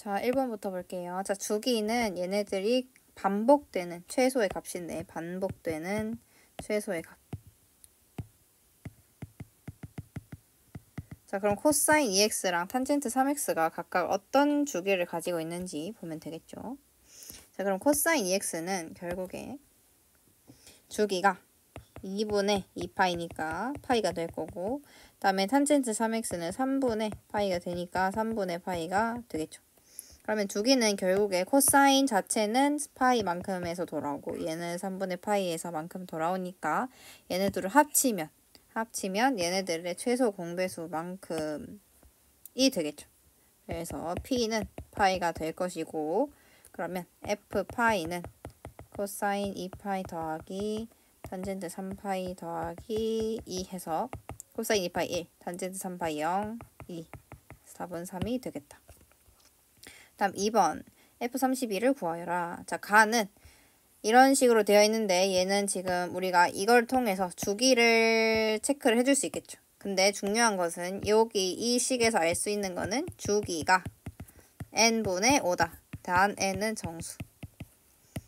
자, 1번부터 볼게요. 자, 주기는 얘네들이 반복되는 최소의 값인데 반복되는 최소의 값. 자, 그럼 코사인 2x랑 탄젠트 3x가 각각 어떤 주기를 가지고 있는지 보면 되겠죠. 자, 그럼 코사인 2x는 결국에 주기가 2분의 2파이니까 파이가 될 거고, 다음에 탄젠트 3x는 3분의 파이가 되니까 3분의 파이가 되겠죠. 그러면 주기는 결국에 코사인 자체는 파이만큼에서 돌아오고 얘는 3분의 파이에서 만큼 돌아오니까 얘네들을 합치면 얘네들의 최소 공배수만큼이 되겠죠. 그래서 p는 파이가 될 것이고, 그러면 f파이는 코사인 2파이 더하기 탄젠트 3파이 더하기 2 해서 코사인 2파이 1, 탄젠트 3파이 0, 2, 4분 3이 되겠다. 다음 2번 F32를 구하여라. 자, 가는 이런 식으로 되어 있는데 얘는 지금 우리가 이걸 통해서 주기를 체크를 해줄 수 있겠죠. 근데 중요한 것은 여기 이 식에서 알 수 있는 거는 주기가 n분의 5다. 단 n은 정수.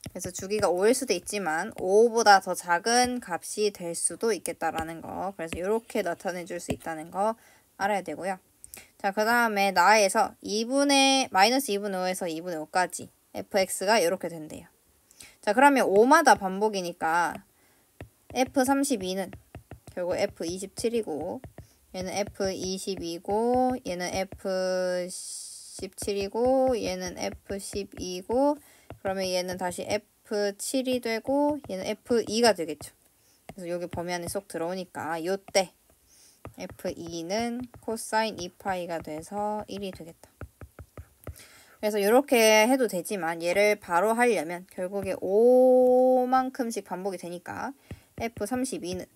그래서 주기가 5일 수도 있지만 5보다 더 작은 값이 될 수도 있겠다라는 거. 그래서 이렇게 나타내 줄 수 있다는 거 알아야 되고요. 자, 그 다음에 나에서 마이너스 2분의 5에서 2분의 5까지 fx가 이렇게 된대요. 자, 그러면 5마다 반복이니까 f32는 결국 f27이고 얘는 f22고 얘는 f17이고 얘는 f12고 그러면 얘는 다시 f7이 되고 얘는 f2가 되겠죠. 그래서 여기 범위 안에 쏙 들어오니까 요때 f2는 코사인 2파이가 돼서 1이 되겠다. 그래서 이렇게 해도 되지만 얘를 바로 하려면 결국에 5만큼씩 반복이 되니까 f32는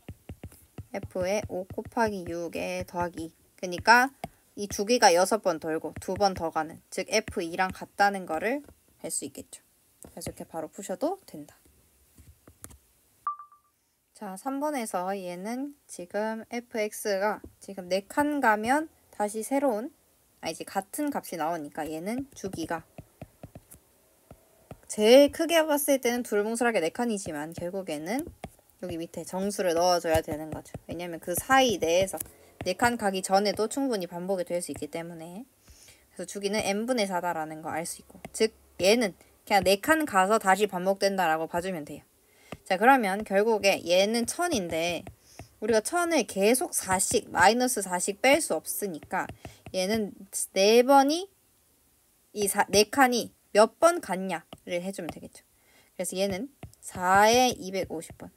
f에 5 곱하기 6에 더하기 2. 그러니까 이 주기가 6번 돌고 2번 더 가는, 즉 f2랑 같다는 거를 할 수 있겠죠. 그래서 이렇게 바로 푸셔도 된다. 자, 3번에서 얘는 지금 fx가 지금 4칸 가면 다시 새로운, 이제 같은 값이 나오니까 얘는 주기가 제일 크게 봤을 때는 두루뭉술하게 4칸이지만 결국에는 여기 밑에 정수를 넣어줘야 되는 거죠. 왜냐면 그 사이 내에서 4칸 가기 전에도 충분히 반복이 될 수 있기 때문에. 그래서 주기는 n분의 4다라는 거 알 수 있고, 즉 얘는 그냥 4칸 가서 다시 반복된다라고 봐주면 돼요. 자, 그러면 결국에 얘는 1000인데 우리가 1000을 계속 4씩 마이너스 4씩 뺄 수 없으니까 얘는 4번이 이 4칸이 몇 번 갔냐를 해주면 되겠죠. 그래서 얘는 4에 250번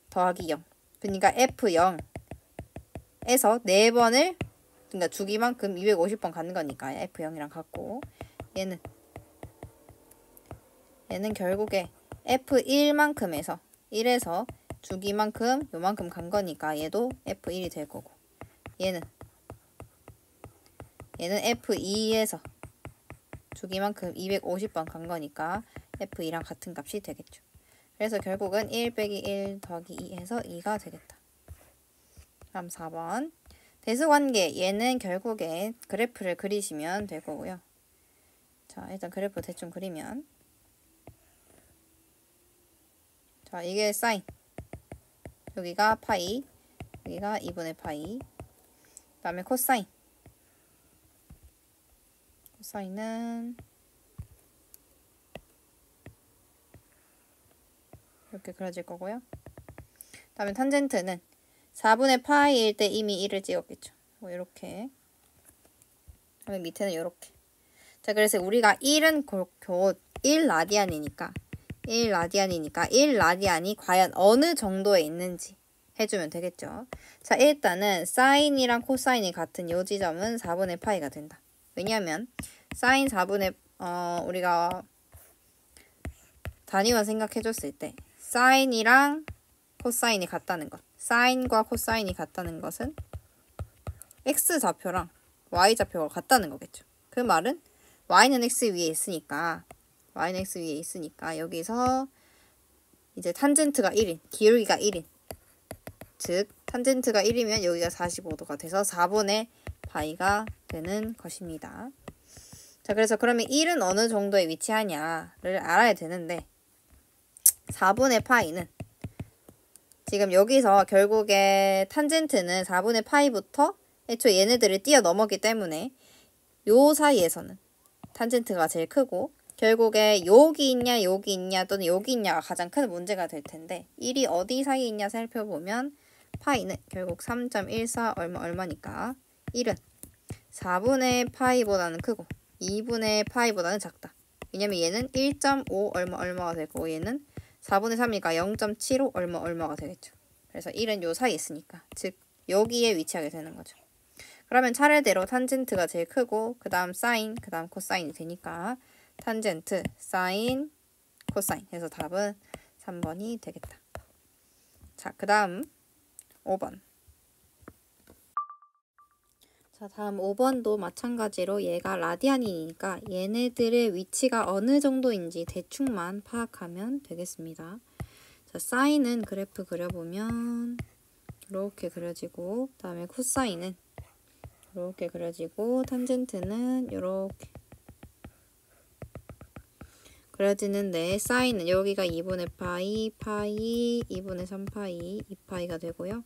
더하기 0. 그러니까 F0에서 4번을, 그러니까 주기만큼 250번 가는 거니까 F0이랑 같고, 얘는 결국에 F1만큼에서 1에서 주기만큼 요만큼 간 거니까 얘도 F1이 될 거고, 얘는 F2에서 주기만큼 250번 간 거니까 F2랑 같은 값이 되겠죠. 그래서 결국은 1 빼기 1 더하기 2 해서 2가 되겠다. 다음 4번 대수관계, 얘는 결국에 그래프를 그리시면 될 거고요. 자, 일단 그래프 대충 그리면, 자, 이게 사인, 여기가 파이, 여기가 2분의 파이, 그 다음에 코사인, 코사인은 이렇게 그려질 거고요. 그 다음에 탄젠트는 4분의 파이일 때 이미 1을 찍었겠죠. 이렇게. 그다음에 밑에는 이렇게. 자, 그래서 우리가 1은 곧 1라디안이니까 1라디안이 과연 어느 정도에 있는지 해주면 되겠죠. 자, 일단은 사인이랑 코사인이 같은 요 지점은 4분의 파이가 된다. 왜냐면 사인 4분의 우리가 단위원 생각해줬을 때 사인이랑 코사인이 같다는 것, 사인과 코사인이 같다는 것은 x좌표랑 y좌표가 같다는 거겠죠. 그 말은 y는 x 위에 있으니까 여기서 이제 탄젠트가 1인, 기울기가 1인, 즉 탄젠트가 1이면 여기가 45도가 돼서 4분의 파이가 되는 것입니다. 자, 그래서 그러면 1은 어느 정도에 위치하냐를 알아야 되는데 4분의 파이는 지금 여기서 결국에 탄젠트는 4분의 파이부터 애초에 얘네들을 뛰어넘었기 때문에 요 사이에서는 탄젠트가 제일 크고 결국에 여기 있냐 또는 여기 있냐가 가장 큰 문제가 될 텐데 1이 어디 사이에 있냐 살펴보면 파이는 결국 3.14 얼마니까 1은 4분의 파이보다는 크고 2분의 파이보다는 작다. 왜냐면 얘는 1.5 얼마가 될 거고 얘는 4분의 3이니까 0.75 얼마가 되겠죠. 그래서 1은 요 사이에 있으니까 즉 여기에 위치하게 되는 거죠. 그러면 차례대로 탄젠트가 제일 크고 그 다음 사인, 그 다음 코사인이 되니까 탄젠트, 사인, 코사인 해서 답은 3번이 되겠다. 자, 그 다음 5번. 자, 다음 5번도 마찬가지로 얘가 라디안이니까 얘네들의 위치가 어느 정도인지 대충만 파악하면 되겠습니다. 자, 사인은 그래프 그려보면 이렇게 그려지고 그 다음에 코사인은 이렇게 그려지고 탄젠트는 이렇게 그려지는데 사인은 여기가 2분의 파이, 2분의 3파이, 2파이가 되고요.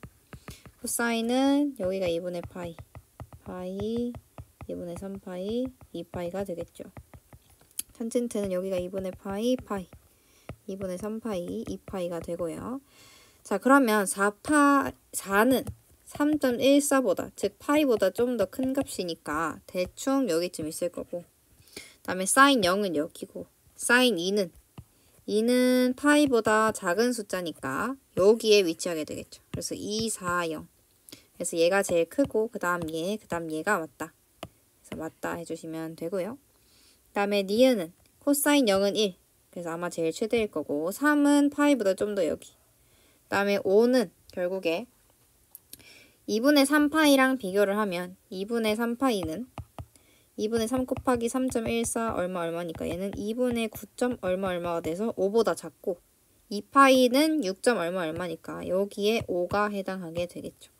코사인은 여기가 2분의 파이, 2분의 3파이, 2파이가 되겠죠. 탄젠트는 여기가 2분의 파이, 2분의 3파이, 2파이가 되고요. 자, 그러면 4는 3.14보다, 즉 파이보다 좀 더 큰 값이니까 대충 여기쯤 있을 거고 그 다음에 사인 0은 여기고 사인 2는 파이보다 작은 숫자니까 여기에 위치하게 되겠죠. 그래서 2, 4, 0 그래서 얘가 제일 크고 그 다음 얘가 맞다. 그래서 맞다 해주시면 되고요. 그 다음에 니은은 코사인 0은 1 그래서 아마 제일 최대일 거고 3은 파이보다 좀 더 여기 그 다음에 5는 결국에 2분의 3파이랑 비교를 하면 2분의 3파이는 2분의 3 곱하기 3.14 얼마니까 얘는 2분의 9. 얼마가 돼서 5보다 작고 2파이는 6. 얼마니까 여기에 5가 해당하게 되겠죠.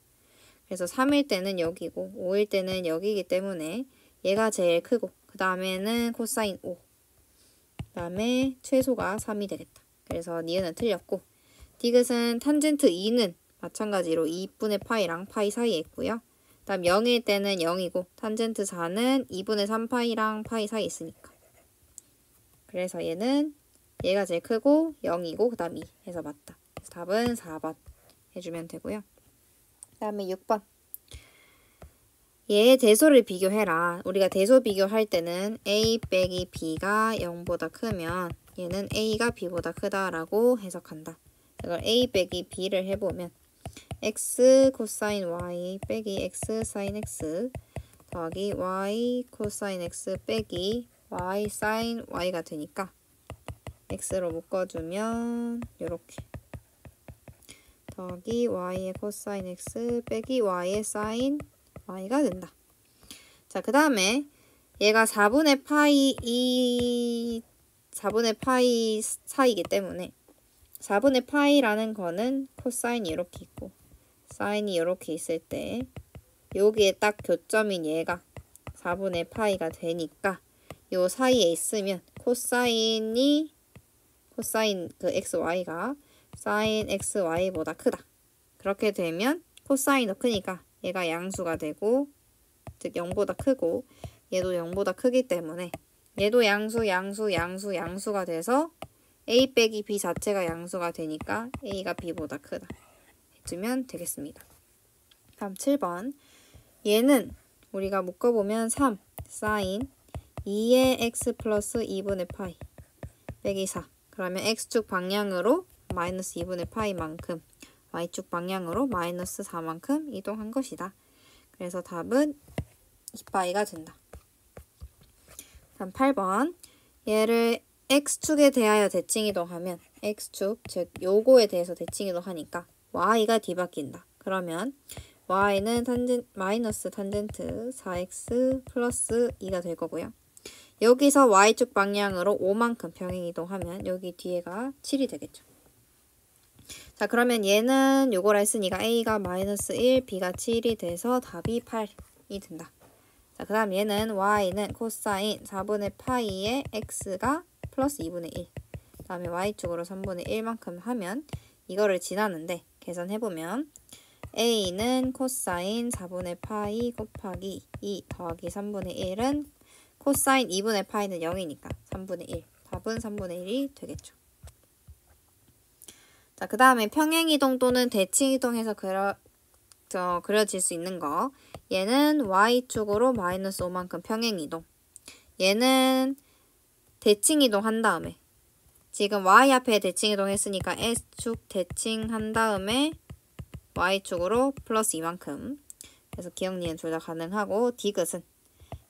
그래서 3일 때는 여기고 5일 때는 여기이기 때문에 얘가 제일 크고 그 다음에는 코사인 5 그 다음에 최소가 3이 되겠다. 그래서 니은은 틀렸고 디귿은 탄젠트 2는 마찬가지로 2분의 파이랑 파이 사이에 있고요. 그 다음 0일 때는 0이고 탄젠트 4는 2분의 3파이랑 파이 사이에 있으니까 그래서 얘가 제일 크고 0이고 그 다음 2 해서 맞다. 그래서 답은 4번 해주면 되고요. 그 다음에 6번 얘의 대소를 비교해라. 우리가 대소 비교할 때는 A 빼기 B가 0보다 크면 얘는 A가 B보다 크다라고 해석한다. 이걸 A 빼기 B를 해보면 X 코사인 Y 빼기 X 사인 X 더하기 Y 코사인 X 빼기 Y 사인 Y가 되니까 X로 묶어주면 이렇게 더하기 Y의 코사인 X 빼기 Y의 사인 Y가 된다. 자, 그 다음에 얘가 4분의 파이 사이이기 때문에 4분의 파이라는 거는 코사인이 이렇게 있고 사인이 이렇게 있을 때 여기에 딱 교점인 얘가 4분의 파이가 되니까 요 사이에 있으면 코사인 그 xy가 사인 xy보다 크다. 그렇게 되면 코사인도 크니까 얘가 양수가 되고 즉 0보다 크고 얘도 0보다 크기 때문에 얘도 양수가 돼서 A 빼기 B 자체가 양수가 되니까 A가 B보다 크다 해주면 되겠습니다. 다음 7번 얘는 우리가 묶어보면 3 사인 2의 x 플러스 2분의 파이 빼기 4 그러면 x축 방향으로 마이너스 2분의 파이만큼 y축 방향으로 마이너스 4만큼 이동한 것이다. 그래서 답은 2파이가 된다. 다음 8번 얘를 x축에 대하여 대칭 이동하면 x축 즉 요거에 대해서 대칭 이동하니까 y가 뒤바뀐다. 그러면 y는 마이너스 탄젠트 4x 플러스 2가 될 거고요. 여기서 y축 방향으로 5만큼 평행 이동하면 여기 뒤에가 7이 되겠죠. 자, 그러면 얘는 요거라 했으니까 a가 마이너스 1, b가 7이 돼서 답이 8이 된다. 자, 그 다음 얘는 y는 코사인 4분의 파이의 x가 플러스 2분의 1. 그 다음에 y축으로 3분의 1만큼 하면 이거를 지나는데 계산해보면 a는 코사인 4분의 파이 곱하기 2 더하기 3분의 1은 코사인 2분의 파이는 0이니까 3분의 1. 답은 3분의 1이 되겠죠. 자, 그 다음에 평행이동 또는 대칭이동해서 그려질 수 있는 거. 얘는 y축으로 마이너스 5만큼 평행이동. 얘는 대칭이동 한 다음에 지금 y 앞에 대칭이동 했으니까 x축 대칭한 다음에 y축으로 플러스 2만큼. 그래서 기억 니은 둘 다 가능하고 디귿은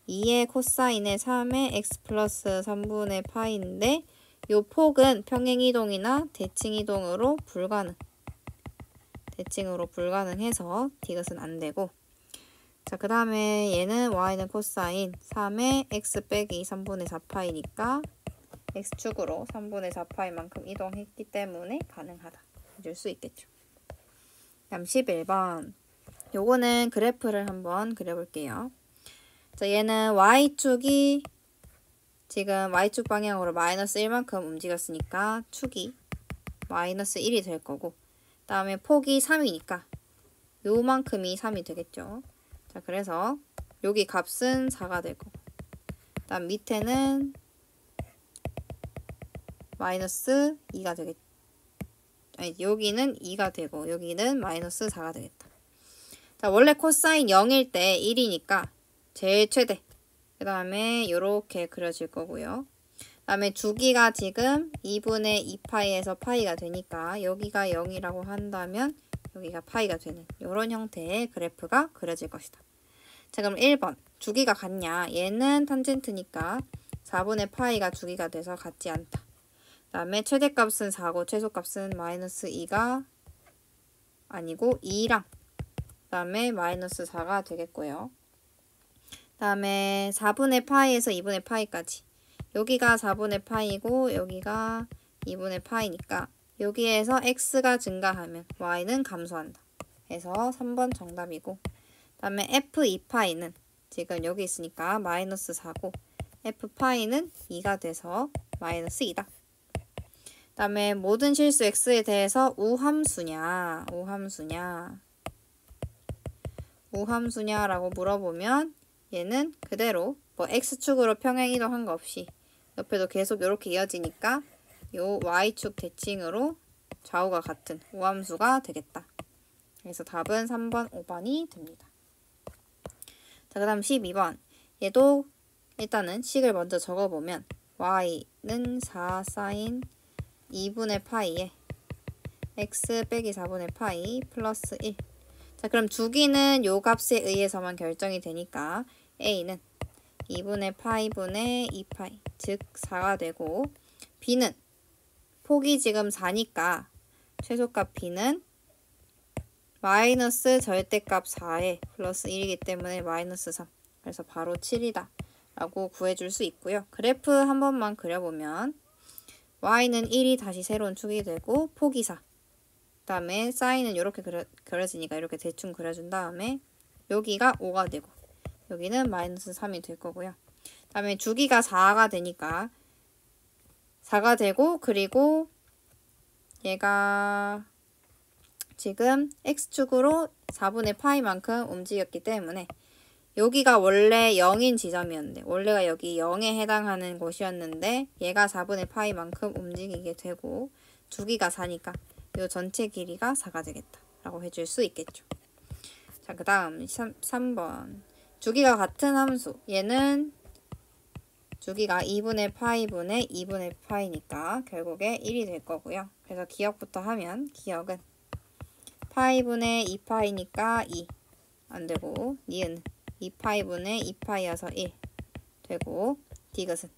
2의 코사인의 3의 x 플러스 3분의 파이인데 요 폭은 평행이동이나 대칭이동으로 불가능. 대칭으로 불가능해서 디귿은 안 되고. 자, 그 다음에 얘는 y는 코사인 3의 x 빼기 3분의 4파이니까 x축으로 3분의 4파이만큼 이동했기 때문에 가능하다. 해줄 수 있겠죠. 다음 11번. 요거는 그래프를 한번 그려볼게요. 자, 얘는 y축이 지금 y축 방향으로 마이너스 1만큼 움직였으니까 축이 마이너스 1이 될 거고, 다음에 폭이 3이니까 요만큼이 3이 되겠죠. 자, 그래서 여기 값은 4가 될 거고, 다음 밑에는 마이너스 2가 되겠죠. 아니, 여기는 2가 되고 여기는 마이너스 4가 되겠다. 자, 원래 코사인 0일 때 1이니까 제일 최대. 그 다음에 이렇게 그려질 거고요. 그 다음에 주기가 지금 2분의 2파이에서 파이가 되니까 여기가 0이라고 한다면 여기가 파이가 되는 이런 형태의 그래프가 그려질 것이다. 자, 그럼 1번. 주기가 같냐? 얘는 탄젠트니까 4분의 파이가 주기가 돼서 같지 않다. 그 다음에 최대값은 4고 최소값은 마이너스 2가 아니고 2랑 그 다음에 마이너스 4가 되겠고요. 그 다음에 4분의 파이에서 2분의 파이까지. 여기가 4분의 파이고 여기가 2분의 파이니까 여기에서 x가 증가하면 y는 감소한다. 그래서 3번 정답이고, 그 다음에 f2파이는 지금 여기 있으니까 마이너스 4고 f파이는 2가 돼서 마이너스 2다. 그 다음에 모든 실수 x에 대해서 우함수냐라고 물어보면 얘는 그대로 뭐 x축으로 평행이동한 거 없이 옆에도 계속 이렇게 이어지니까 요 y축 대칭으로 좌우가 같은 우함수가 되겠다. 그래서 답은 3번, 5번이 됩니다. 자, 그 다음 12번. 얘도 일단은 식을 먼저 적어보면 y는 4 사인 2분의 파이에 x 빼기 4분의 파이 플러스 1. 자, 그럼 주기는 요 값에 의해서만 결정이 되니까 a는 2분의 파이분의 2파이, 즉 4가 되고, b는 폭이 지금 4니까 최소값 b는 마이너스 절대값 4에 플러스 1이기 때문에 마이너스 3. 그래서 바로 7이다 라고 구해줄 수 있고요. 그래프 한 번만 그려보면 y는 1이 다시 새로운 축이 되고 폭이 4. 그 다음에 사인은 이렇게 그려지니까 이렇게 대충 그려준 다음에 여기가 5가 되고 여기는 마이너스 3이 될 거고요. 그 다음에 주기가 4가 되니까 4가 되고, 그리고 얘가 지금 x축으로 4분의 파이만큼 움직였기 때문에 여기가 원래 0인 지점이었는데, 원래가 여기 0에 해당하는 곳이었는데 얘가 4분의 파이만큼 움직이게 되고 주기가 4니까 이 전체 길이가 4가 되겠다 라고 해줄 수 있겠죠. 자, 그 다음 3번. 주기가 같은 함수. 얘는 주기가 2분의 파이분의 2분의 파이니까 결국에 1이 될 거고요. 그래서 기억부터 하면 기억은 파이분의 2파이니까 2 안 되고, 니은 2파이분의 2파이여서 1 되고, 디귿은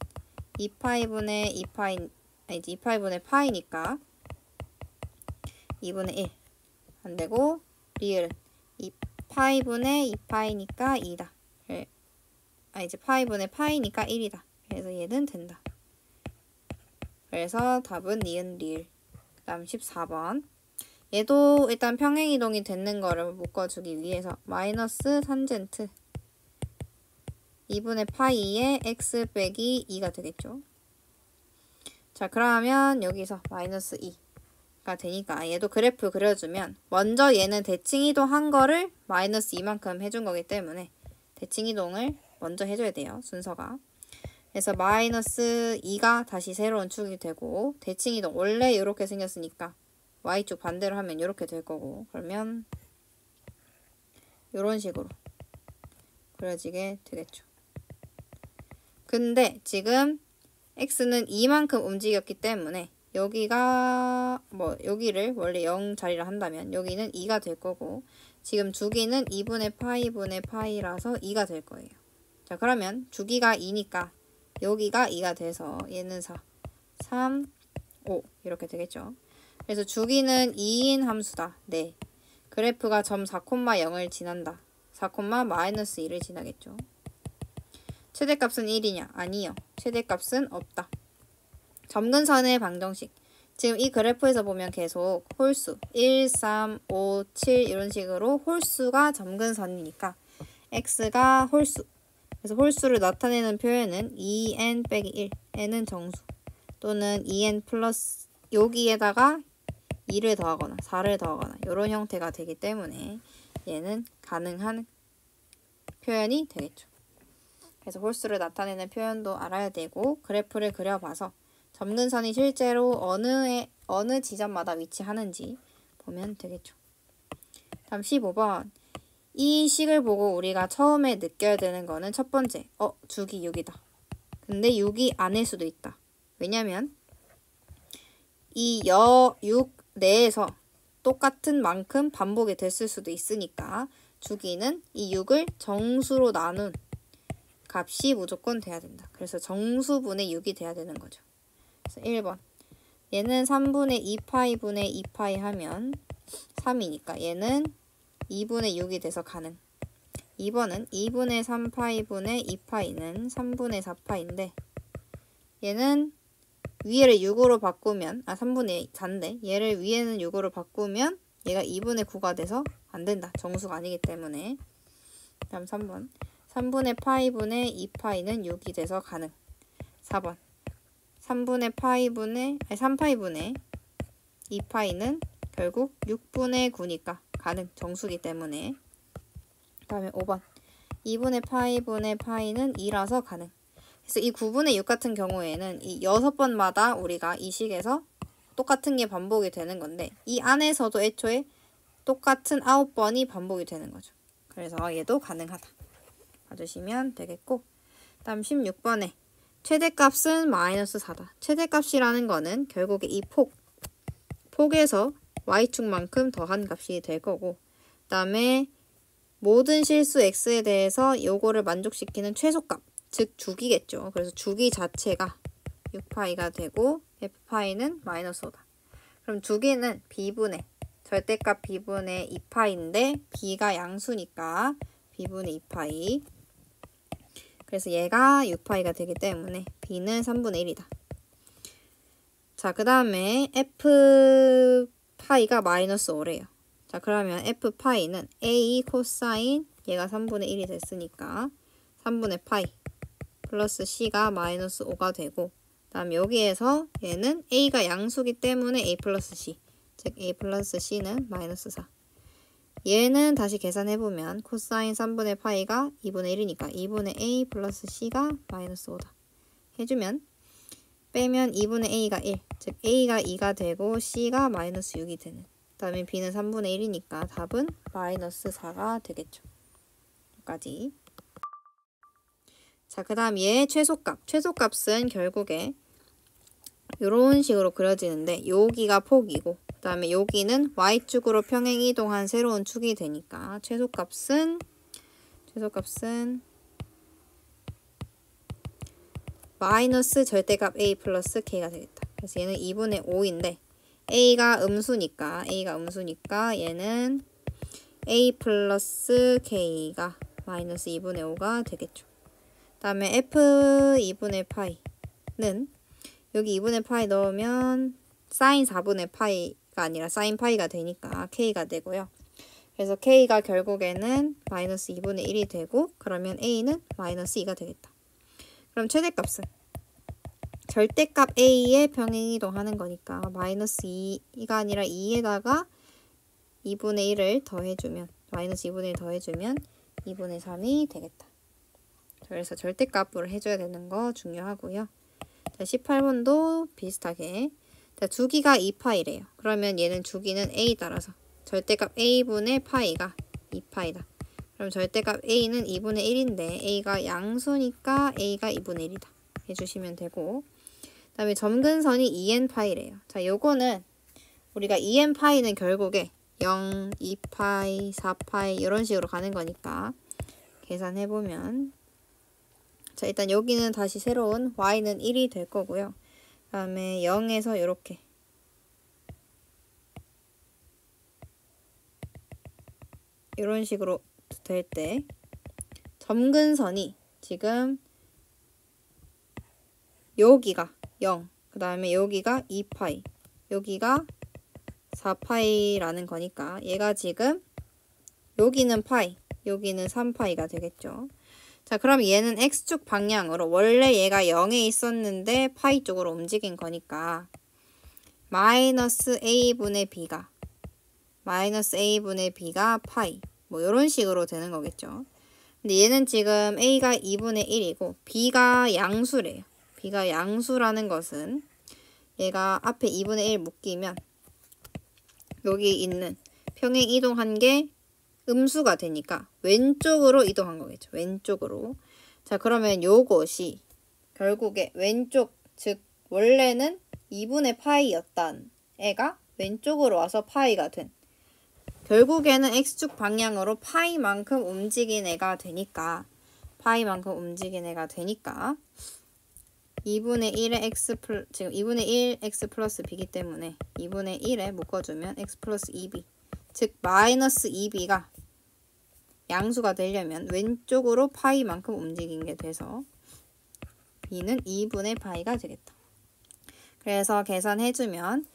2파이분의 2파이, 아니 2파이분의 파이니까 2분의 1 안 되고, 리을은 2파이분의 2파이니까 2다. 이제 파이분의 파이니까 1이다. 그래서 얘는 된다. 그래서 답은 니은 리을. 그 다음 14번. 얘도 일단 평행이동이 되는 거를 묶어주기 위해서 마이너스 탄젠트 2분의 파이에 x 빼기 2가 되겠죠. 자, 그러면 여기서 마이너스 2가 되니까 얘도 그래프 그려주면 먼저 얘는 대칭이동 한 거를 마이너스 2만큼 해준 거기 때문에 대칭이동을 먼저 해줘야 돼요. 순서가. 그래서 마이너스 2가 다시 새로운 축이 되고 대칭이동 원래 이렇게 생겼으니까 y축 반대로 하면 이렇게 될 거고 그러면 이런 식으로 그려지게 되겠죠. 근데 지금 x는 2만큼 움직였기 때문에 여기가 여기를 원래 0 자리를 한다면 여기는 2가 될 거고 지금 주기는 2분의 파이분의 파이라서 2가 될 거예요. 자, 그러면 주기가 2니까 여기가 2가 돼서 얘는 4, 3, 5 이렇게 되겠죠. 그래서 주기는 2인 함수다. 네. 그래프가 점 4,0을 지난다. 4, 마이너스 1을 지나겠죠. 최대값은 1이냐? 아니요. 최대값은 없다. 점근선의 방정식. 지금 이 그래프에서 보면 계속 홀수 1, 3, 5, 7 이런 식으로 홀수가 점근선이니까 x가 홀수. 그래서 홀수를 나타내는 표현은 2n 빼기 1. n은 정수. 또는 2n 플러스 여기에다가 2를 더하거나 4를 더하거나 이런 형태가 되기 때문에 얘는 가능한 표현이 되겠죠. 그래서 홀수를 나타내는 표현도 알아야 되고 그래프를 그려봐서 점근선이 실제로 어느 지점마다 위치하는지 보면 되겠죠. 다음 15번. 이 식을 보고 우리가 처음에 느껴야 되는 거는 첫 번째, 주기 6이다. 근데 6이 아닐 수도 있다. 왜냐면 이 6 내에서 똑같은 만큼 반복이 됐을 수도 있으니까 주기는 이 6을 정수로 나눈 값이 무조건 돼야 된다. 그래서 정수분의 6이 돼야 되는 거죠. 그래서 1번. 얘는 3분의 2파이분의 2파이 하면 3이니까 얘는 2분의 6이 돼서 가능. 2번은 2분의 3파이분의 2파이는 3분의 4파인데 얘는 위에를 6으로 바꾸면 3분의 4인데 얘를 위에는 6으로 바꾸면 얘가 2분의 9가 돼서 안 된다. 정수가 아니기 때문에. 다음 3번. 3분의 파이분의 2파이는 6이 돼서 가능. 4번. 3파이분의 2파이는 결국 6분의 9니까 가능. 정수기 때문에. 다음에 5번. 2분의 파이분의 파이는 2라서 가능. 그래서 이 9분의 6 같은 경우에는 이 6번마다 우리가 이 식에서 똑같은 게 반복이 되는 건데 이 안에서도 애초에 똑같은 9번이 반복이 되는 거죠. 그래서 얘도 가능하다. 봐주시면 되겠고 다음 16번에 최대값은 마이너스 4다. 최대값이라는 거는 결국에 이 폭에서 y축만큼 더한 값이 될 거고 그 다음에 모든 실수 x에 대해서 요거를 만족시키는 최소값 즉 주기겠죠. 그래서 주기 자체가 6파이가 되고 f파이는 마이너스 5다. 그럼 주기는 b분의 절대값 b분의 2파이인데 b가 양수니까 b분의 2파이. 그래서 얘가 6파이가 되기 때문에 b는 3분의 1이다. 자, 그 다음에 f파이가 마이너스 5래요. 자, 그러면 f파이는 a 코사인 얘가 3분의 1이 됐으니까 3분의 파이 플러스 c가 마이너스 5가 되고 다음 여기에서 얘는 a가 양수기 때문에 a 플러스 c 즉 a 플러스 c는 마이너스 4. 얘는 다시 계산해보면 코사인 3분의 파이가 2분의 1이니까 2분의 a 플러스 c가 마이너스 5다. 해주면 빼면 2분의 a가 1, 즉 a가 2가 되고 c가 마이너스 6이 되는. 다음에 b는 3분의 1이니까 답은 마이너스 4가 되겠죠. 여기까지. 자, 그 다음 얘의 최소값. 최소값은 결국에 이런 식으로 그려지는데 여기가 폭이고 그 다음에 여기는 y축으로 평행이동한 새로운 축이 되니까 최소값은 마이너스 절대값 a 플러스 k가 되겠다. 그래서 얘는 2분의 5인데 a가 음수니까 얘는 a 플러스 k가 마이너스 2분의 5가 되겠죠. 그 다음에 f 2분의 파이는 여기 2분의 파이 넣으면 사인 4분의 파이가 아니라 사인 파이가 되니까 k가 되고요. 그래서 k가 결국에는 마이너스 2분의 1이 되고 그러면 a는 마이너스 2가 되겠다. 그럼 최대값은 절대값 a의 평행이동하는 거니까 마이너스 2가 아니라 2에다가 2분의 1을 더해주면 마이너스 2분의 1 더해주면 2분의 3이 되겠다. 그래서 절대값으로 해줘야 되는 거 중요하고요. 자, 18번도 비슷하게 자, 주기가 2파이래요. 그러면 얘는 주기는 a 따라서 절대값 a분의 파이가 2파이다. 그럼 절대값 a는 2분의 1인데 a가 양수니까 a가 2분의 1이다. 해주시면 되고 그 다음에 점근선이 2n파이래요. 자, 요거는 우리가 2n파이는 결국에 0, 2파이, 4파이 이런 식으로 가는 거니까 계산해보면 자, 일단 여기는 다시 새로운 y는 1이 될 거고요. 그 다음에 0에서 이렇게 이런 식으로 될 때 점근선이 지금 여기가 0, 그 다음에 여기가 2파이, 여기가 4파이라는 거니까 얘가 지금 여기는 파이, 여기는 3파이가 되겠죠. 자, 그럼 얘는 x축 방향으로 원래 얘가 0에 있었는데 파이 쪽으로 움직인 거니까 마이너스 a분의 b가 파이 뭐 이런 식으로 되는 거겠죠. 근데 얘는 지금 a가 2분의 1이고 b가 양수래요. b가 양수라는 것은 얘가 앞에 2분의 1 묶이면 여기 있는 평행 이동한 게 음수가 되니까 왼쪽으로 이동한 거겠죠. 왼쪽으로. 자, 그러면 요것이 결국에 왼쪽, 즉 원래는 2분의 파이였던 애가 왼쪽으로 와서 파이가 된 결국에는 x축 방향으로 파이만큼 움직인 애가 되니까 2분의 1의 x 지금 2분의 1 x 플러스 b이기 때문에 2분의 1에 묶어주면 x 플러스 2b 즉 마이너스 2b가 양수가 되려면 왼쪽으로 파이만큼 움직인 게 돼서 b는 2분의 파이가 되겠다. 그래서 계산해주면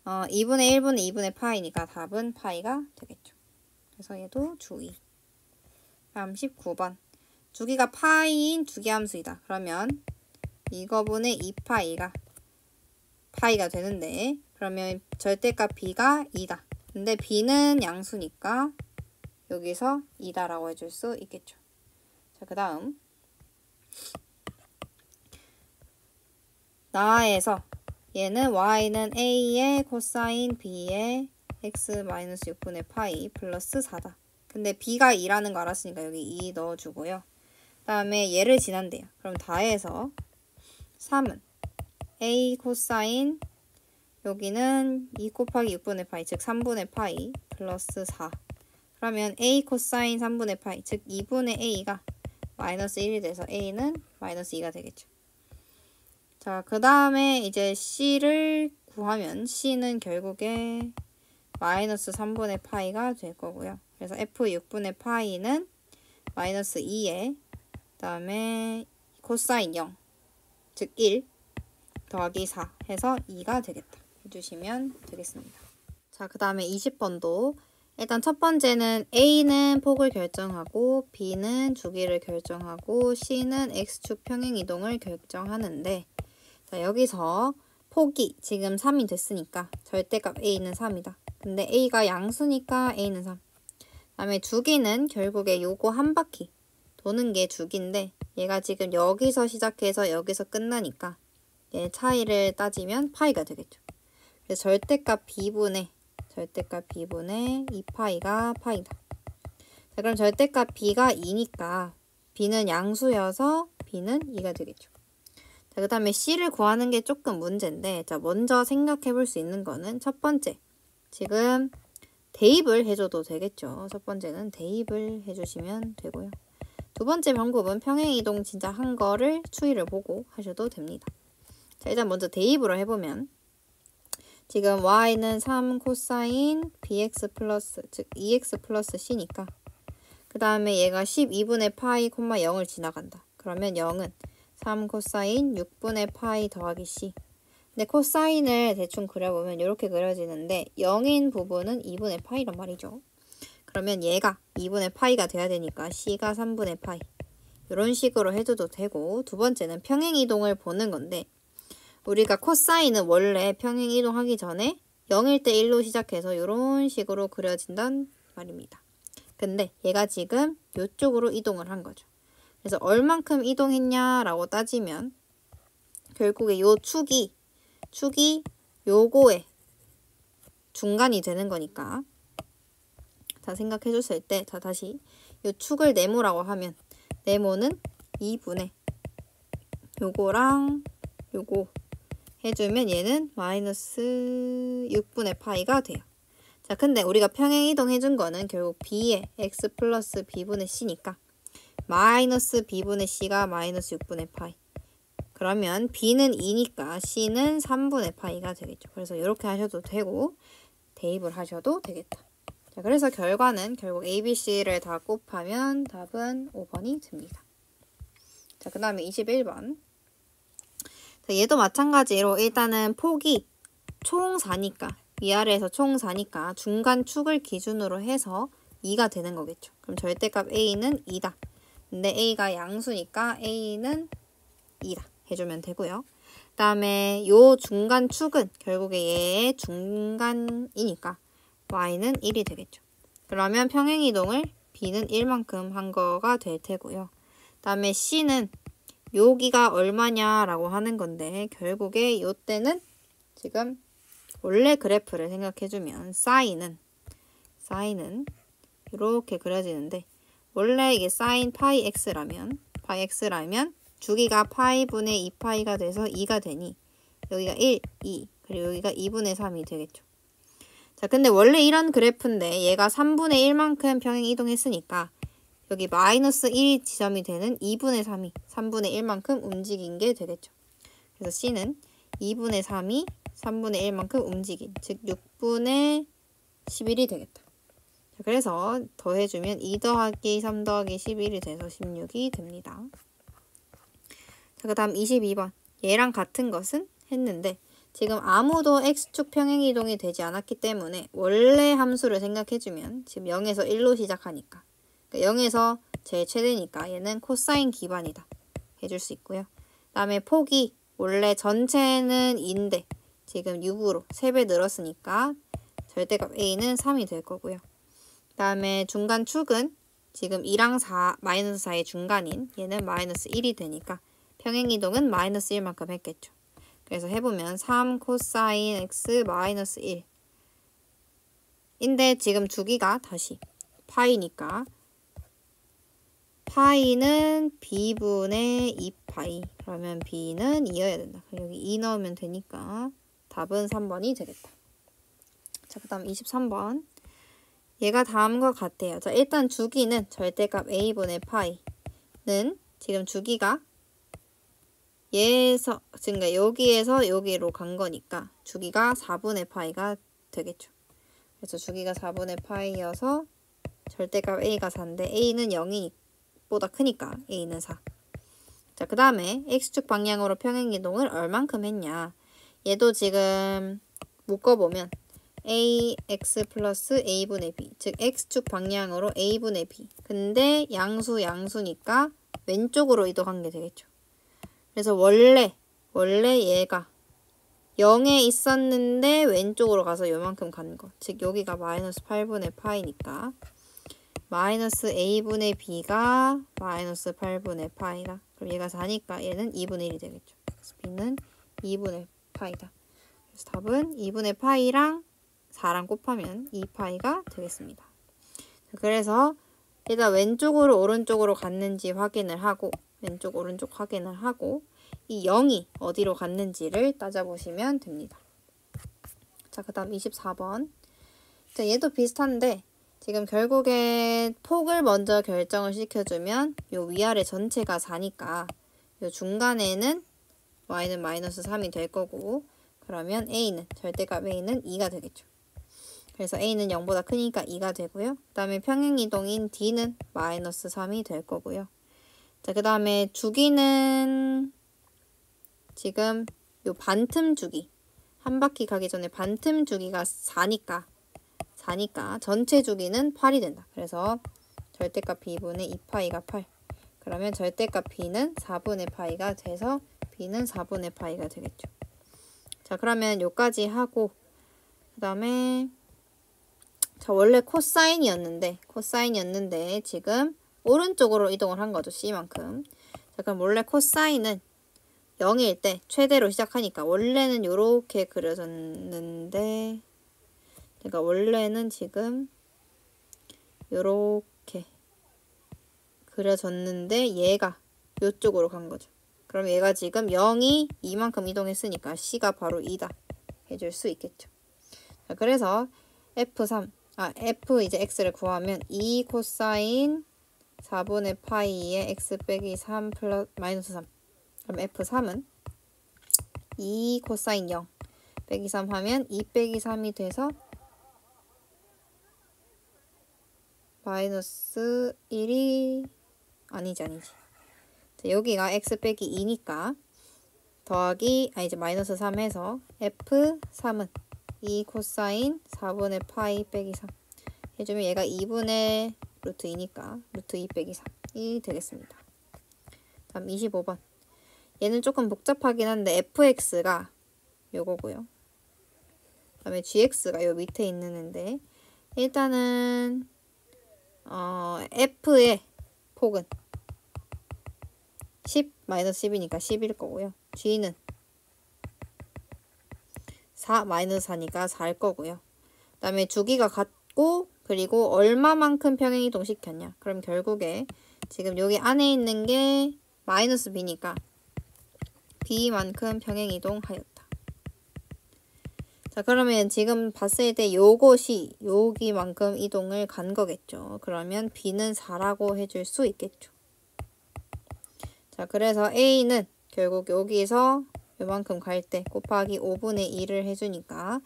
2분의 1분의 2분의 파이니까 답은 파이가 되겠죠. 그래서 얘도 주의. 다음 19번 주기가 파이인 주기함수이다. 그러면 이거분의 2파이가 파이가 되는데 그러면 절대값 b가 2다. 근데 b는 양수니까 여기서 2다라고 해줄 수 있겠죠. 자, 그 다음 나에서 얘는 y는 a의 코사인 b의 x-6분의 파이 플러스 4다. 근데 b가 2라는 거 알았으니까 여기 2 넣어주고요. 그 다음에 얘를 지난대요. 그럼 다해서 3은 a 코사인 여기는 2 곱하기 6분의 파이 즉 3분의 파이 플러스 4 그러면 a 코사인 3분의 파이 즉 2분의 a가 마이너스 1이 돼서 a는 마이너스 2가 되겠죠. 자, 그 다음에 이제 c를 구하면 c는 결국에 마이너스 3분의 파이가 될 거고요. 그래서 f 6분의 파이는 마이너스 2에 그 다음에 코사인 0 즉 1 더하기 4 해서 2가 되겠다. 해주시면 되겠습니다. 자, 그 다음에 20번도 일단 첫 번째는 A는 폭을 결정하고 B는 주기를 결정하고 C는 X축 평행이동을 결정하는데 자, 여기서 폭이 지금 3이 됐으니까 절대값 A는 3이다. 근데 A가 양수니까 A는 3. 그 다음에 주기는 결국에 요거 한 바퀴 도는 게 주기인데 얘가 지금 여기서 시작해서 여기서 끝나니까 얘 차이를 따지면 파이가 되겠죠. 그래서 절대값 B분의 2파이가 파이다. 자, 그럼 절대값 B가 2니까 B는 양수여서 B는 2가 되겠죠. 자, 그 다음에 C를 구하는 게 조금 문제인데 자, 먼저 생각해 볼 수 있는 거는 첫 번째 지금 대입을 해줘도 되겠죠. 첫 번째는 대입을 해주시면 되고요. 두 번째 방법은 평행이동 진짜 한 거를 추이를 보고 하셔도 됩니다. 자, 일단 먼저 대입으로 해보면 지금 y는 3 코사인 bx 플러스 즉 2x 플러스 c니까 그 다음에 얘가 12분의 파이 콤마 0을 지나간다. 그러면 0은 3 코사인 6분의 파이 더하기 c 근데 코사인을 대충 그려보면 이렇게 그려지는데 0인 부분은 2분의 파이란 말이죠. 그러면 얘가 2분의 파이가 돼야 되니까 C가 3분의 파이. 이런 식으로 해줘도 되고, 두 번째는 평행이동을 보는 건데, 우리가 코사인은 원래 평행이동하기 전에 0일 때 1로 시작해서 이런 식으로 그려진단 말입니다. 근데 얘가 지금 이쪽으로 이동을 한 거죠. 그래서 얼만큼 이동했냐라고 따지면 결국에 요 축이 요거의 중간이 되는 거니까, 자 생각해 줬을 때, 자 다시 요 축을 네모라고 하면 네모는 2분의 요거랑 요거 해주면 얘는 마이너스 6분의 파이가 돼요. 자, 근데 우리가 평행이동 해준 거는 결국 b의 x 플러스 b분의 c니까 마이너스 b분의 c가 마이너스 6분의 파이. 그러면 b는 2니까 c는 3분의 파이가 되겠죠. 그래서 이렇게 하셔도 되고 대입을 하셔도 되겠다. 자, 그래서 결과는 결국 a, b, c를 다 곱하면 답은 5번이 됩니다. 자, 그 다음에 21번. 자, 얘도 마찬가지로 일단은 폭이 총 4니까 위아래에서 총 4니까 중간 축을 기준으로 해서 2가 되는 거겠죠. 그럼 절대값 a는 2다. 근데 a가 양수니까 a는 2다 해주면 되고요. 그 다음에 요 중간 축은 결국에 얘의 중간이니까 y는 1이 되겠죠. 그러면 평행이동을 b는 1만큼 한 거가 될 테고요. 그 다음에 c는 여기가 얼마냐라고 하는 건데 결국에 요때는 지금 원래 그래프를 생각해주면 사인은 이렇게 그려지는데 원래 이게 사인 파이 x라면 주기가 파이분의 2파이가 돼서 2가 되니 여기가 1, 2 그리고 여기가 2분의 3이 되겠죠. 자, 근데 원래 이런 그래프인데 얘가 3분의 1만큼 평행 이동했으니까 여기 마이너스 1 지점이 되는 2분의 3이 3분의 1만큼 움직인 게 되겠죠. 그래서 C는 2분의 3이 3분의 1만큼 움직인, 즉 6분의 11이 되겠다. 자, 그래서 더해주면 2 더하기 3 더하기 11이 돼서 16이 됩니다. 자, 그 다음 22번. 얘랑 같은 것은 했는데 지금 아무도 x축 평행이동이 되지 않았기 때문에 원래 함수를 생각해주면 지금 0에서 1로 시작하니까 0에서 제일 최대니까 얘는 코사인 기반이다 해줄 수 있고요. 그 다음에 폭이 원래 전체는 2인데 지금 6으로 3배 늘었으니까 절대값 a는 3이 될 거고요. 그 다음에 중간 축은 지금 2랑 4, 마이너스 4의 중간인 얘는 마이너스 1이 되니까 평행이동은 마이너스 1만큼 했겠죠. 그래서 해보면 3 코사인 x 마이너스 1 인데 지금 주기가 다시 파이니까 파이는 b분의 2파이. 그러면 b는 2여야 된다. 여기 2 넣으면 되니까 답은 3번이 되겠다. 자, 그 다음 23번. 얘가 다음과 같아요. 자, 일단 주기는 절대값 a분의 파이는 지금 주기가 얘에서, 그러니까 여기에서 여기로 간 거니까 주기가 4분의 파이가 되겠죠. 그래서 주기가 4분의 파이여서 절대값 a가 4인데 a는 0이 보다 크니까 a는 4. 자, 그 다음에 x축 방향으로 평행이동을 얼만큼 했냐. 얘도 지금 묶어보면 ax 플러스 a분의 b, 즉 x축 방향으로 a분의 b. 근데 양수니까 왼쪽으로 이동한 게 되겠죠. 그래서 원래 얘가 0에 있었는데 왼쪽으로 가서 요만큼 간 거. 즉 여기가 마이너스 8분의 파이니까 마이너스 a분의 b가 마이너스 8분의 파이다. 그럼 얘가 4니까 얘는 2분의 1이 되겠죠. 그래서 b는 2분의 파이다. 그래서 답은 2분의 파이랑 4랑 곱하면 2파이가 되겠습니다. 그래서 일단 왼쪽으로 오른쪽으로 갔는지 확인을 하고 왼쪽 오른쪽 확인을 하고 이 0이 어디로 갔는지를 따져보시면 됩니다. 자, 그 다음 24번. 자, 얘도 비슷한데 지금 결국에 폭을 먼저 결정을 시켜주면 요 위아래 전체가 4니까 요 중간에는 y는 마이너스 3이 될 거고 그러면 a는 절대값 a는 2가 되겠죠. 그래서 a는 0보다 크니까 2가 되고요. 그 다음에 평행이동인 d는 마이너스 3이 될 거고요. 자, 그 다음에 주기는 지금 요 반틈 주기 한 바퀴 가기 전에 반틈 주기가 4니까 4니까 전체 주기는 8이 된다. 그래서 절대값 b분의 2파이가 8. 그러면 절대값 b는 4분의 파이가 돼서 b는 4분의 파이가 되겠죠. 자, 그러면 요까지 하고 그 다음에 자, 원래 코사인이었는데 지금 오른쪽으로 이동을 한 거죠. c만큼. 자, 그럼 원래 코사인은 0일 때 최대로 시작하니까 원래는 요렇게 그려졌는데 그러니까 원래는 지금 요렇게 그려졌는데 얘가 요쪽으로 간 거죠. 그럼 얘가 지금 0이 이만큼 이동했으니까 c가 바로 2다 해줄 수 있겠죠. 자, 그래서 f 이제 x를 구하면 2 코사인 4분의 파이의 x 빼기 3 플러스 마이너스 3. 그럼 f3은 2 코사인 0 빼기 3 하면 2 빼기 3이 돼서 마이너스 1이 아니지. 자, 여기가 x 빼기 2니까 더하기 이제 마이너스 3 해서 f3은 2 코사인 4분의 파이 빼기 3 해주면 얘가 2분의 루트 2니까 루트 2 빼기 3이 되겠습니다. 다음 25번. 얘는 조금 복잡하긴 한데 fx가 요거고요. 그 다음에 gx가 요 밑에 있는 애인데 일단은 f의 폭은 10 마이너스 10이니까 10일 거고요. g는 4 마이너스 4니까 4일 거고요. 그 다음에 주기가 같고 그리고 얼마만큼 평행이동 시켰냐. 그럼 결국에 지금 여기 안에 있는 게 마이너스 b니까 b만큼 평행이동 하였다. 자, 그러면 지금 봤을 때 요것이 여기만큼 이동을 간 거겠죠. 그러면 b는 4라고 해줄 수 있겠죠. 자, 그래서 a는 결국 여기서 요만큼 갈 때 곱하기 5분의 2를 해주니까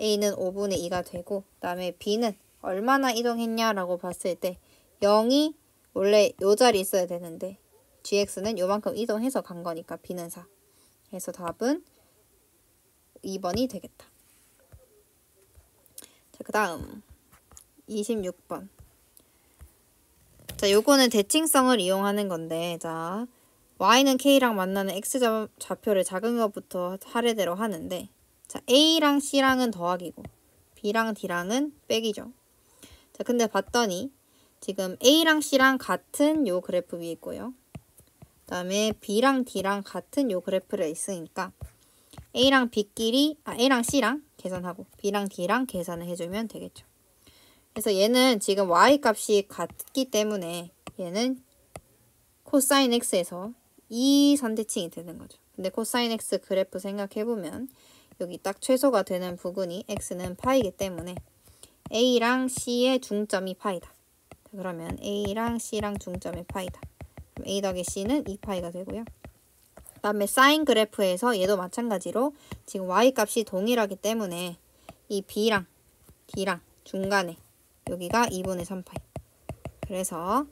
a는 5분의 2가 되고 그 다음에 b는 얼마나 이동했냐라고 봤을 때 0이 원래 요 자리 있어야 되는데 gx는 요만큼 이동해서 간 거니까 b는 4. 그래서 답은 2번이 되겠다. 자, 그 다음 26번. 자, 요거는 대칭성을 이용하는 건데 자, y는 k랑 만나는 x 좌표를 작은 것부터 차례대로 하는데 자, a랑 c랑은 더하기고 b랑 d랑은 빼기죠. 자, 근데 봤더니 지금 a랑 c랑 같은 요 그래프 위에 있고요. 그 다음에 b랑 d랑 같은 요 그래프를 있으니까 A랑 C랑 계산하고 B랑 D랑 계산을 해주면 되겠죠. 그래서 얘는 지금 Y 값이 같기 때문에 얘는 코사인 X에서 이 선대칭이 되는 거죠. 근데 코사인 X 그래프 생각해보면 여기 딱 최소가 되는 부분이 X는 파이기 때문에 A랑 C의 중점이 파이다. 그러면 A랑 C랑 중점의 파이다. 그럼 A 더하기 C는 2파이가 되고요. 그 다음에 사인 그래프에서 얘도 마찬가지로 지금 y값이 동일하기 때문에 이 b랑 d랑 중간에 여기가 2분의 3파이. 그래서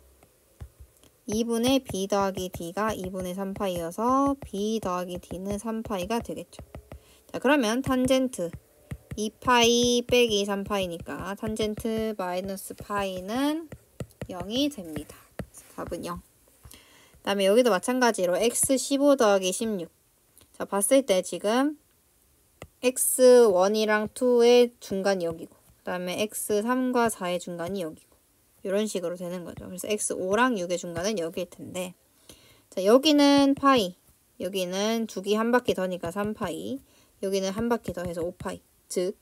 2분의 b 더하기 d가 2분의 3파이여서 b 더하기 d는 3파이가 되겠죠. 자, 그러면 탄젠트 2파이 빼기 3파이니까 탄젠트 마이너스 파이는 0이 됩니다. 답은 0. 그 다음에 여기도 마찬가지로 x15 더하기 16. 자, 봤을 때 지금 x1이랑 2의 중간이 여기고 그 다음에 x3과 4의 중간이 여기고 이런 식으로 되는 거죠. 그래서 x5랑 6의 중간은 여기일 텐데 자, 여기는 파이, 여기는 주기 한 바퀴 더니까 3파이, 여기는 한 바퀴 더 해서 5파이. 즉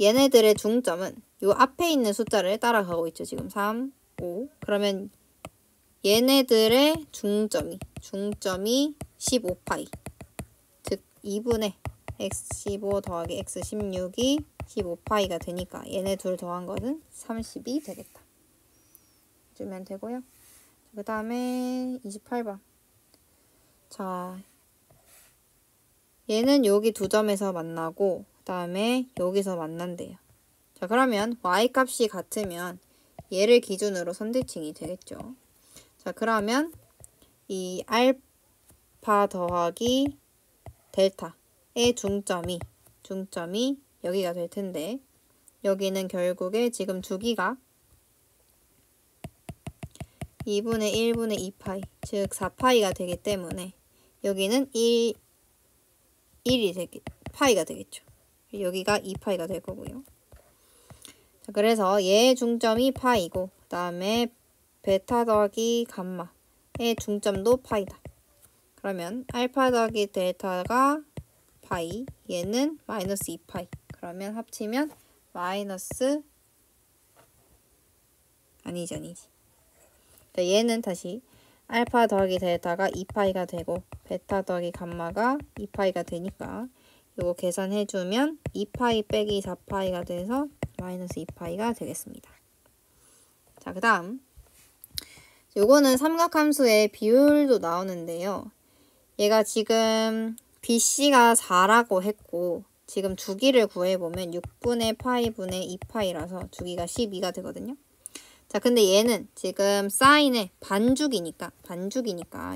얘네들의 중점은 요 앞에 있는 숫자를 따라가고 있죠. 지금 3, 5. 그러면 얘네들의 중점이 15파이. 즉 2분의 x15 더하기 x16이 15파이가 되니까 얘네 둘 더한 것은 30이 되겠다. 해주면 되고요. 그 다음에 28번. 자, 얘는 여기 두 점에서 만나고 그 다음에 여기서 만난대요. 자, 그러면 y값이 같으면 얘를 기준으로 선대칭이 되겠죠. 자, 그러면 이 알파 더하기 델타의 중점이 여기가 될 텐데 여기는 결국에 지금 주기가 2분의 1분의 2파이, 즉 4파이가 되기 때문에 여기는 1이 파이가 되겠죠. 여기가 2파이가 될 거고요. 자, 그래서 얘의 중점이 파이고 그 다음에 베타 더하기 감마의 중점도 파이다. 그러면 알파 더하기 델타가 파이, 얘는 마이너스 2파이. 그러면 합치면 마이너스 아니지. 얘는 다시 알파 더하기 델타가 2파이가 되고 베타 더하기 감마가 2파이가 되니까 이거 계산해주면 2파이 빼기 4파이가 돼서 마이너스 2파이가 되겠습니다. 자, 그 다음 요거는 삼각함수의 비율도 나오는데요. 얘가 지금 BC가 4라고 했고 지금 주기를 구해보면 6분의 파이분의 2파이라서 주기가 12가 되거든요. 자, 근데 얘는 지금 사인의 반죽이니까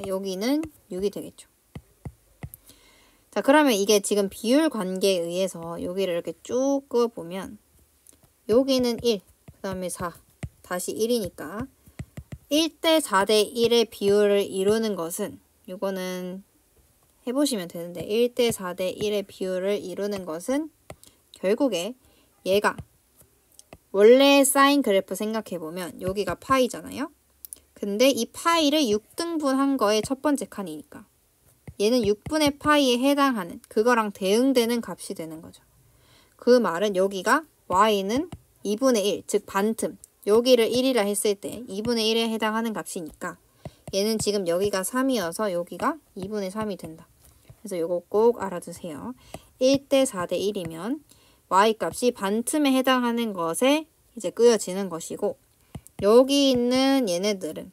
여기는 6이 되겠죠. 자, 그러면 이게 지금 비율 관계에 의해서 여기를 이렇게 쭉 그어보면 여기는 1, 그 다음에 4, 다시 1이니까 1대 4대 1의 비율을 이루는 것은 이거는 해보시면 되는데 1대 4대 1의 비율을 이루는 것은 결국에 얘가 원래 사인 그래프 생각해보면 여기가 파이잖아요. 근데 이 파이를 6등분한 거의 첫 번째 칸이니까 얘는 6분의 파이에 해당하는 그거랑 대응되는 값이 되는 거죠. 그 말은 여기가 y는 2분의 1, 즉 반틈 여기를 1이라 했을 때 2분의 1에 해당하는 값이니까 얘는 지금 여기가 3이어서 여기가 2분의 3이 된다. 그래서 요거 꼭 알아두세요. 1대 4대 1이면 y값이 반틈에 해당하는 것에 이제 끄여지는 것이고 여기 있는 얘네들은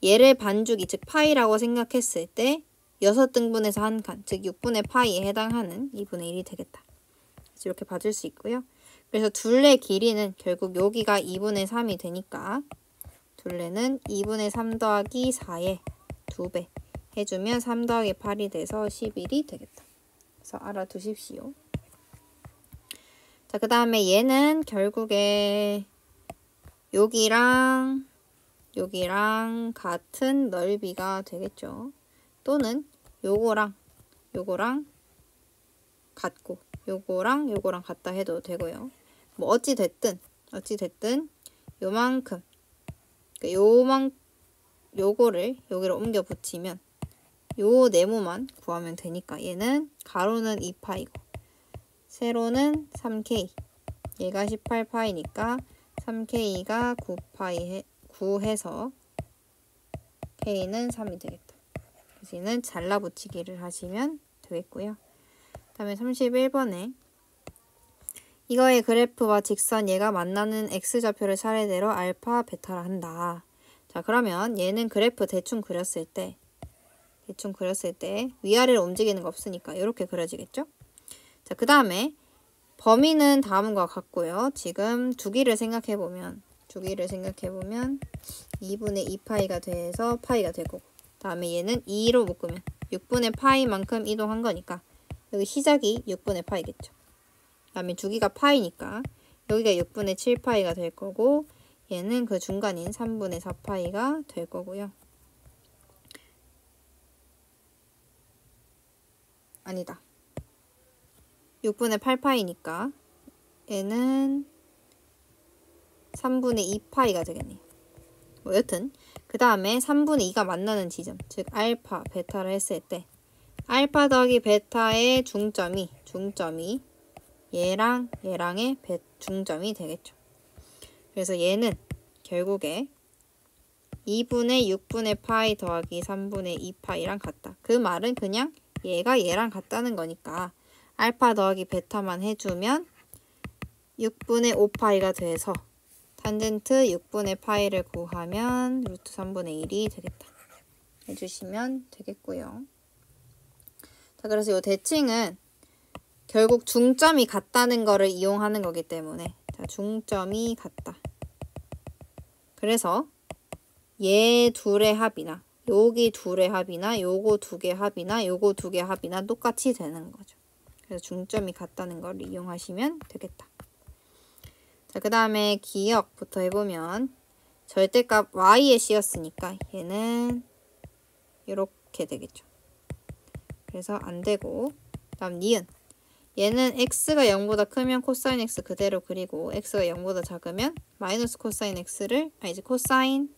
얘를 반죽이 즉 파이라고 생각했을 때 6등분해서 한 칸, 즉 6분의 파이에 해당하는 2분의 1이 되겠다. 그래서 이렇게 봐줄 수 있고요. 그래서 둘레 길이는 결국 여기가 2분의 3이 되니까 둘레는 2분의 3 더하기 4의 2배 해주면 3 더하기 8이 돼서 11이 되겠다. 그래서 알아두십시오. 자, 그 다음에 얘는 결국에 여기랑 같은 넓이가 되겠죠. 또는 요거랑 같고 요거랑 같다 해도 되고요. 뭐 어찌됐든 요만큼 요거를 여기로 옮겨 붙이면 요 네모만 구하면 되니까 얘는 가로는 2파이고 세로는 3K 얘가 18파이니까 3K가 9해서 K는 3이 되겠다. 그래서 얘는 잘라붙이기를 하시면 되겠고요. 그 다음에 31번에 이거의 그래프와 직선 얘가 만나는 x좌표를 차례대로 알파, 베타라 한다. 자, 그러면 얘는 그래프 대충 그렸을 때 위아래로 움직이는 거 없으니까 이렇게 그려지겠죠? 자, 그 다음에 범위는 다음과 같고요. 지금 주기를 생각해보면 2분의 2파이가 돼서 파이가 되고 다음에 얘는 2로 묶으면 6분의 파이만큼 이동한 거니까 여기 시작이 6분의 파이겠죠. 그 다음에 주기가 파이니까 여기가 6분의 7파이가 될 거고 얘는 그 중간인 3분의 4파이가 될 거고요. 아니다. 6분의 8파이니까 얘는 3분의 2파이가 되겠네요. 뭐 여튼 그 다음에 3분의 2가 만나는 지점, 즉 알파, 베타를 했을 때 알파 더하기 베타의 중점이 얘랑의 중점이 되겠죠. 그래서 얘는 결국에 2분의 6분의 파이 더하기 3분의 2파이랑 같다. 그 말은 그냥 얘가 얘랑 같다는 거니까 알파 더하기 베타만 해주면 6분의 5파이가 돼서 탄젠트 6분의 파이를 구하면 루트 3분의 1이 되겠다. 해주시면 되겠고요. 자, 그래서 이 대칭은 결국 중점이 같다는 거를 이용하는 거기 때문에 자, 중점이 같다. 그래서 얘 둘의 합이나 여기 둘의 합이나 요거 두 개 합이나 요거 두 개 합이나 똑같이 되는 거죠. 그래서 중점이 같다는 걸 이용하시면 되겠다. 자, 그 다음에 기역부터 해보면 절대값 y에 씌었으니까 얘는 이렇게 되겠죠. 그래서 안 되고, 다음 니은. 얘는 x가 0보다 크면 코사인 x 그대로 그리고 x가 0보다 작으면 마이너스 코사인 x를, 이제 코사인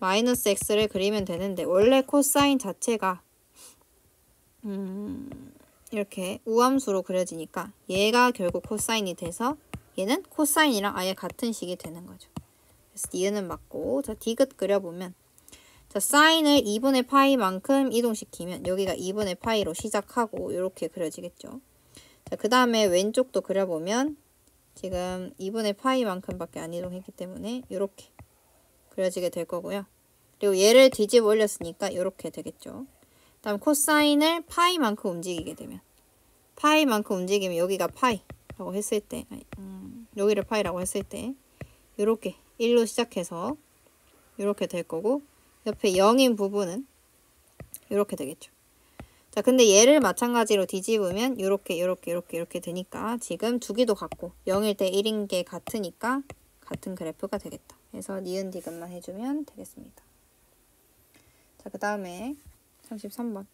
마이너스 x를 그리면 되는데, 원래 코사인 자체가 이렇게 우함수로 그려지니까 얘가 결국 코사인이 돼서 얘는 코사인이랑 아예 같은 식이 되는 거죠. 그래서 니은은 맞고, 자 디귿 그려보면, 자 사인을 2분의 파이만큼 이동시키면 여기가 2분의 파이로 시작하고 이렇게 그려지겠죠. 자 그 다음에 왼쪽도 그려보면 지금 2분의 파이만큼밖에 안 이동했기 때문에 이렇게 그려지게 될 거고요. 그리고 얘를 뒤집어 올렸으니까 이렇게 되겠죠. 다음 코사인을 파이만큼 움직이게 되면, 파이만큼 움직이면 여기가 파이라고 했을 때, 여기를 파이라고 했을 때 이렇게 1로 시작해서 이렇게 될 거고, 옆에 0인 부분은 이렇게 되겠죠. 자, 근데 얘를 마찬가지로 뒤집으면 이렇게 되니까 지금 주기도 같고 0일 때 1인 게 같으니까 같은 그래프가 되겠다. 그래서 니은 디귿만 해주면 되겠습니다. 자, 그 다음에 33번.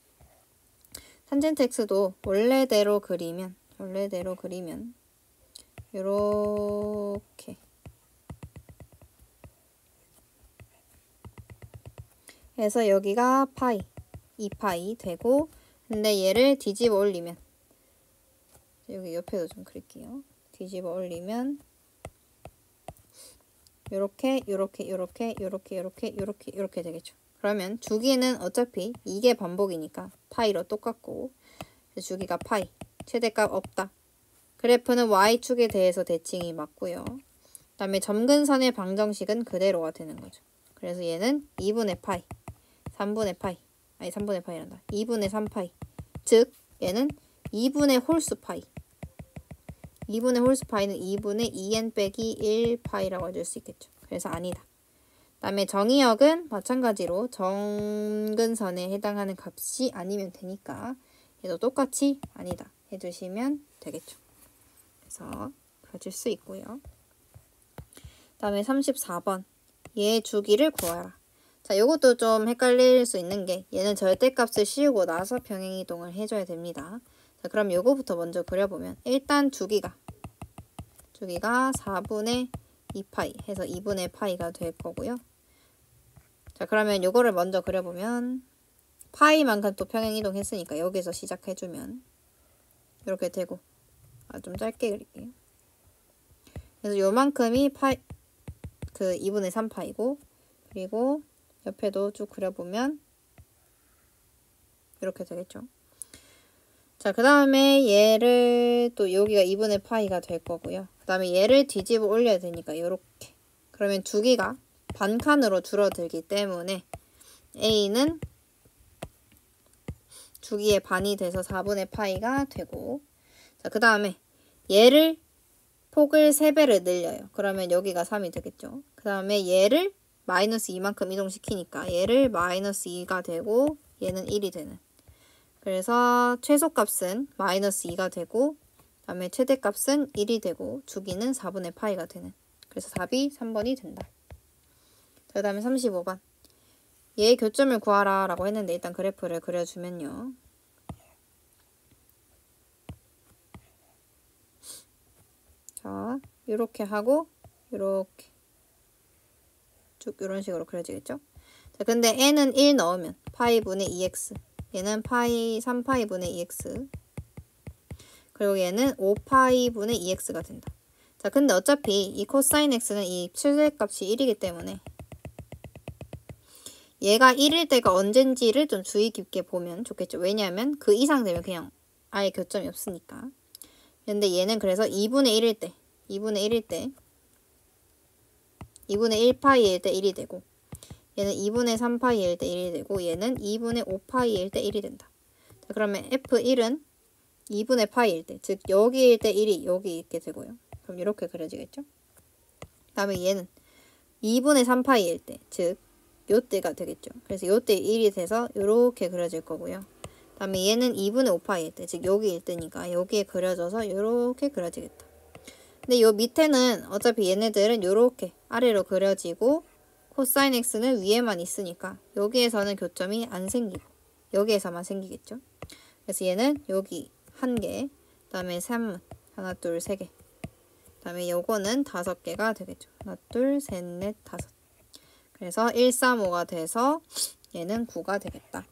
탄젠트 x도 원래대로 그리면 요렇게 해서 여기가 파이, 2파이 되고, 근데 얘를 뒤집어 올리면, 여기 옆에도 좀 그릴게요. 뒤집어 올리면 요렇게 되겠죠. 그러면 주기는 어차피 이게 반복이니까 파이로 똑같고, 주기가 파이, 최대값 없다. 그래프는 y축에 대해서 대칭이 맞고요. 그 다음에 점근선의 방정식은 그대로가 되는 거죠. 그래서 얘는 2분의 파이, 3분의 파이란다. 2분의 3파이. 즉 얘는 2분의 홀수 파이. 2분의 홀수 파이는 2분의 2n 빼기 1파이라고 해줄 수 있겠죠. 그래서 아니다. 그 다음에 정의역은 마찬가지로 정근선에 해당하는 값이 아니면 되니까 얘도 똑같이 아니다 해주시면 되겠죠. 그래서 그려질 수 있고요. 그 다음에 34번. 얘 주기를 구하라. 자, 요것도 좀 헷갈릴 수 있는 게, 얘는 절대값을 씌우고 나서 평행이동을 해줘야 됩니다. 자, 그럼 요거부터 먼저 그려보면, 일단 주기가 4분의 2파이 해서 2분의 파이가 될 거고요. 자, 그러면 요거를 먼저 그려보면, 파이만큼 또 평행이동 했으니까 여기서 시작해주면 이렇게 되고, 좀 짧게 그릴게요. 그래서 요만큼이 2분의 3파이고, 그리고 옆에도 쭉 그려보면 이렇게 되겠죠. 자, 그 다음에 얘를 또 여기가 2분의 파이가 될 거고요. 그 다음에 얘를 뒤집어 올려야 되니까 이렇게. 그러면 주기가 반칸으로 줄어들기 때문에 A는 주기의 반이 돼서 4분의 파이가 되고, 자, 그 다음에 얘를 폭을 3배를 늘려요. 그러면 여기가 3이 되겠죠. 그 다음에 얘를 마이너스 2만큼 이동시키니까 얘를 마이너스 2가 되고 얘는 1이 되는. 그래서 최소값은 마이너스 2가 되고, 그 다음에 최대값은 1이 되고, 주기는 4분의 파이가 되는. 그래서 답이 3번이 된다. 그 다음에 35번. 얘의 교점을 구하라 라고 했는데, 일단 그래프를 그려주면요. 자, 요렇게 하고 요렇게 쭉 이런 식으로 그려지겠죠. 자, 근데 n은 1 넣으면 파이분의 2x, 얘는 파이 3파이분의 2x, 그리고 얘는 5파이분의 2x가 된다. 자, 근데 어차피 이 코사인 x는 이 최대값이 1이기 때문에 얘가 1일 때가 언젠지를 좀 주의 깊게 보면 좋겠죠. 왜냐하면 그 이상 되면 그냥 아예 교점이 없으니까. 근데 얘는 그래서 2분의 1일 때 2분의 1파이일 때 1이 되고, 얘는 2분의 3파이일 때 1이 되고, 얘는 2분의 5파이일 때 1이 된다. 자, 그러면 F1은 2분의 파이일 때, 즉 여기일 때 1이 여기 있게 되고요. 그럼 이렇게 그려지겠죠. 그 다음에 얘는 2분의 3파이일 때, 즉 요때가 되겠죠. 그래서 요때 1이 돼서 이렇게 그려질 거고요. 다음에 얘는 2분의 5파이일 때, 즉 여기일 때니까 여기에 그려져서 이렇게 그려지겠다. 근데 요 밑에는 어차피 얘네들은 요렇게 아래로 그려지고 코사인 x는 위에만 있으니까 여기에서는 교점이 안 생기고 여기에서만 생기겠죠. 그래서 얘는 여기 1개, 그 다음에 3문, 하나, 둘, 3개. 그 다음에 요거는 5개가 되겠죠. 하나, 둘, 셋, 넷, 5. 그래서 1, 3, 5가 돼서 얘는 9가 되겠다.